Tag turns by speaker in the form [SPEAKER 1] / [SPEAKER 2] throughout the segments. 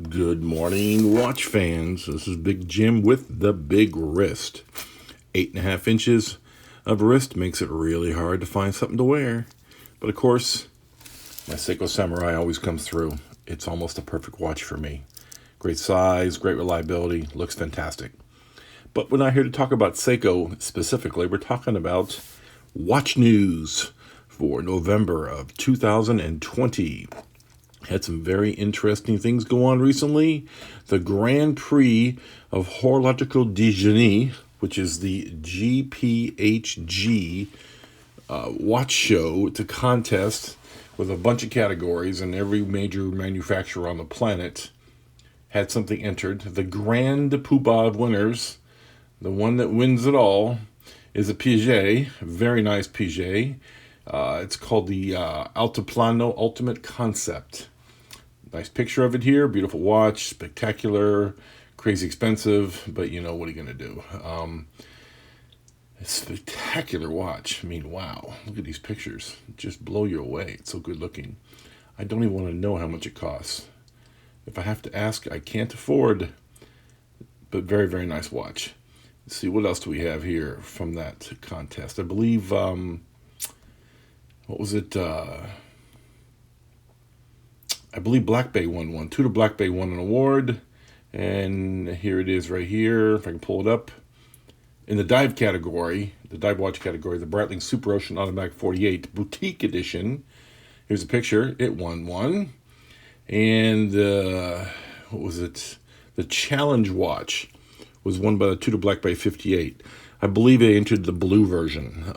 [SPEAKER 1] Good morning, watch fans. This is Big Jim with the Big Wrist. 8.5 inches of wrist makes it really hard to find something to wear. But of course, my Seiko Samurai always comes through. It's almost a perfect watch for me. Great size, great reliability, looks fantastic. But we're not here to talk about Seiko specifically. We're talking about watch news for November of 2020. Had some very interesting things go on recently. The Grand Prix of Horological de Génie, which is the GPHG watch show. It's a contest with a bunch of categories, and every major manufacturer on the planet had something entered. The grand poobah of winners, the one that wins it all, is a Piaget, a very nice Piaget. It's called the Altiplano Ultimate Concept. Nice picture of it here. Beautiful watch, spectacular, crazy expensive, but you know, what are you going to do? Spectacular watch. I mean, wow. Look at these pictures. Just blow you away. It's so good looking. I don't even want to know how much it costs. If I have to ask, I can't afford, but very, very nice watch. Let's see, what else do we have here from that contest? I believe, what was it? I believe Black Bay won one. Tudor Black Bay won an award. And here it is right here, if I can pull it up. In the dive category, the dive watch category, the Breitling Super Ocean Automatic 48 Boutique Edition. Here's a picture. It won one. And what was it? The Challenge watch was won by the Tudor Black Bay 58. I believe they entered the blue version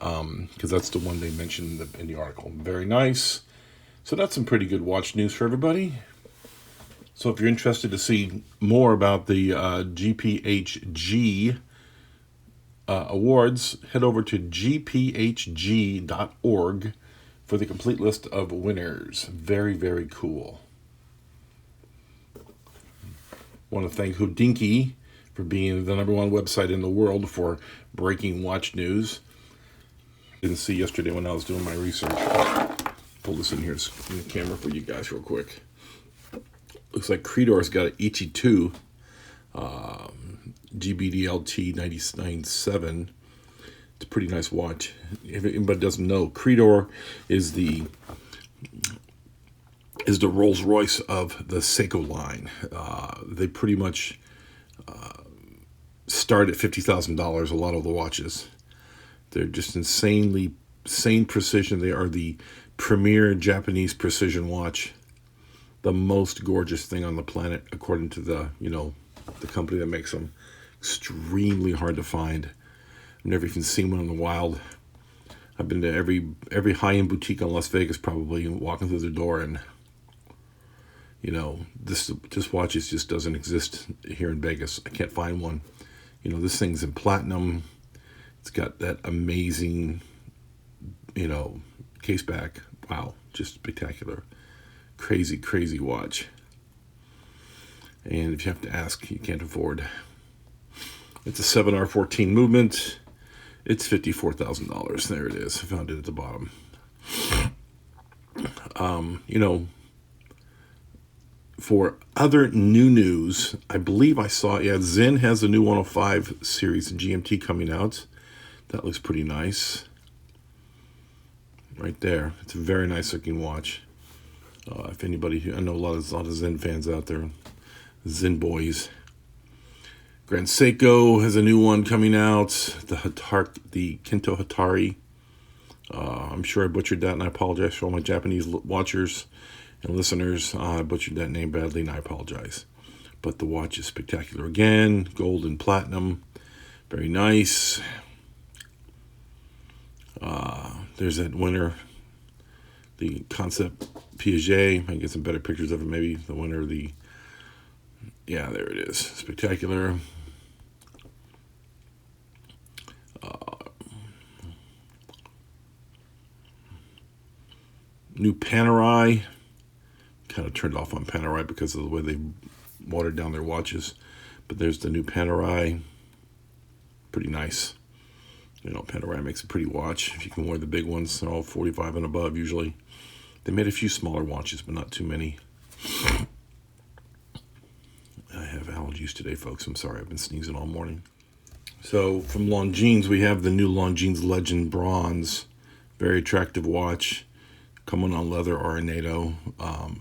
[SPEAKER 1] because that's the one they mentioned in the article. Very nice. So that's some pretty good watch news for everybody. So if you're interested to see more about the GPHG awards, head over to gphg.org for the complete list of winners. Very, very cool. Want to thank Hodinkee for being the number one website in the world for breaking watch news. Didn't see yesterday when I was doing my research. Pull this in here in the camera for you guys real quick. Looks like Creedor's got an Ichi 2 GBDLT 997. It's a pretty nice watch. If anybody doesn't know, Creedor is the Rolls Royce of the Seiko line. They pretty much start at $50,000. A lot of the watches, they're just insane precision. They are the premier Japanese precision watch, the most gorgeous thing on the planet, according to the company that makes them. Extremely hard to find. I've never even seen one in the wild. I've been to every high-end boutique in Las Vegas, probably, walking through the door, and this watch just doesn't exist here in Vegas. I can't find one. This thing's in platinum. It's got that amazing case back. Wow, just spectacular. Crazy, crazy watch. And if you have to ask, you can't afford. It's a 7R14 movement. It's $54,000. There it is. I found it at the bottom. For other new news, I believe I saw, Zen has a new 105 series GMT coming out. That looks pretty nice. Right there. It's a very nice looking watch. If anybody, I know a lot of Zen fans out there, Zen boys. Grand Seiko has a new one coming out. The Kento Hatari. I'm sure I butchered that, and I apologize for all my Japanese watchers and listeners. I butchered that name badly, and I apologize. But the watch is spectacular again. Gold and platinum. Very nice. There's that winner, the Concept Piaget. I can get some better pictures of it, maybe. The winner of there it is. Spectacular. New Panerai. Kind of turned off on Panerai because of the way they watered down their watches. But there's the new Panerai. Pretty nice. Panerai makes a pretty watch. If you can wear the big ones, they're all 45 and above usually. They made a few smaller watches, but not too many. allergies today, folks. I'm sorry. I've been sneezing all morning. So from Longines, we have the new Longines Legend Bronze. Very attractive watch. Coming on leather Aranado.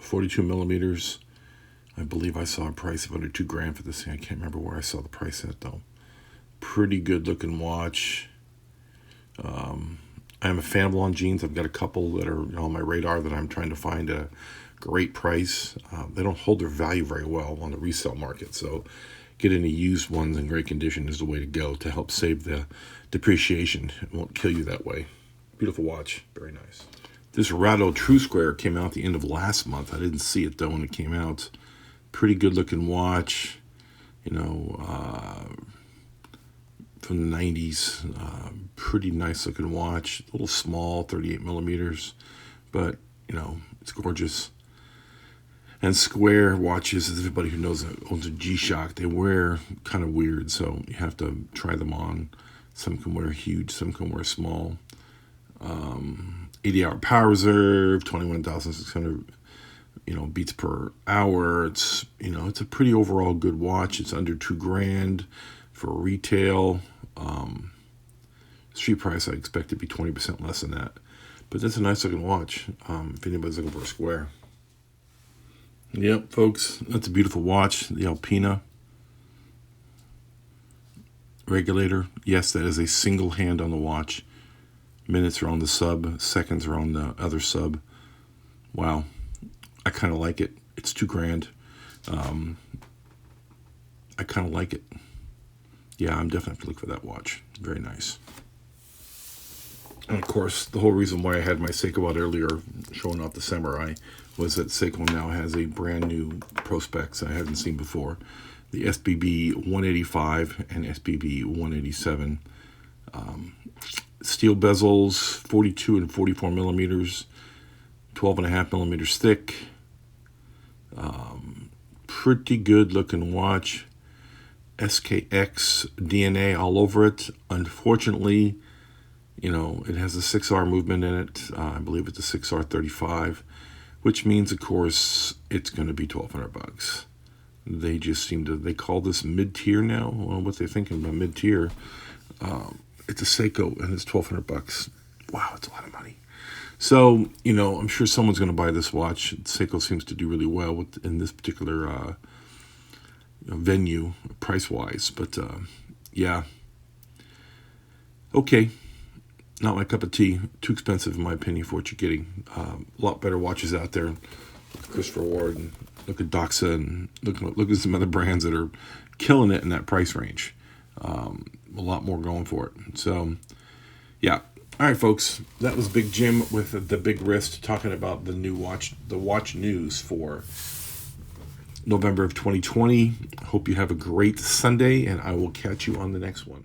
[SPEAKER 1] 42 millimeters. I believe I saw a price of under $2,000 for this thing. I can't remember where I saw the price at, though. Pretty good looking watch. I'm a fan of Longines. I've got a couple that are on my radar that I'm trying to find a great price. They don't hold their value very well on the resale market, so getting the used ones in great condition is the way to go to help save the depreciation. It won't kill you that way. Beautiful watch. Very nice. This Rado True Square came out the end of last month. I didn't see it, though, when it came out. Pretty good looking watch. From the 90s. Pretty nice looking watch. A little small, 38 millimeters. But, it's gorgeous. And square watches, as everybody who knows owns a G-Shock, they wear kind of weird, so you have to try them on. Some can wear huge, some can wear small. 80-hour power reserve, 21,600 beats per hour. It's it's a pretty overall good watch. It's under $2,000 for retail. Street price I expect to be 20% less than that, but that's a nice looking watch. If anybody's looking for a square. Yep, folks, that's a beautiful watch. The Alpina regulator. Yes, that is a single hand on the watch. Minutes are on the sub, seconds are on the other sub. Wow. I kind of like it. It's $2,000. I kind of like it. Yeah, I'm definitely have to look for that watch. Very nice. And of course, the whole reason why I had my Seiko out earlier showing off the Samurai was that Seiko now has a brand new Prospex I hadn't seen before. The SBB 185 and SBB 187. Steel bezels, 42 and 44 millimeters, 12.5 millimeters thick. Pretty good looking watch. SKX DNA all over it. Unfortunately, it has a 6R movement in it. I believe it's a 6R35, which means, of course, it's going to be $1,200. They just they call this mid-tier now. Well, what they're thinking about mid-tier. It's a Seiko and it's $1,200. Wow, it's a lot of money. So, I'm sure someone's going to buy this watch. Seiko seems to do really well in this particular venue, price-wise. But, yeah. Okay. Not my cup of tea. Too expensive, in my opinion, for what you're getting. A lot better watches out there. Look at Christopher Ward and look at Doxa and look at some other brands that are killing it in that price range. A lot more going for it. So, yeah. All right, folks. That was Big Jim with the Big Wrist talking about the watch news for November of 2020. Hope you have a great Sunday, and I will catch you on the next one.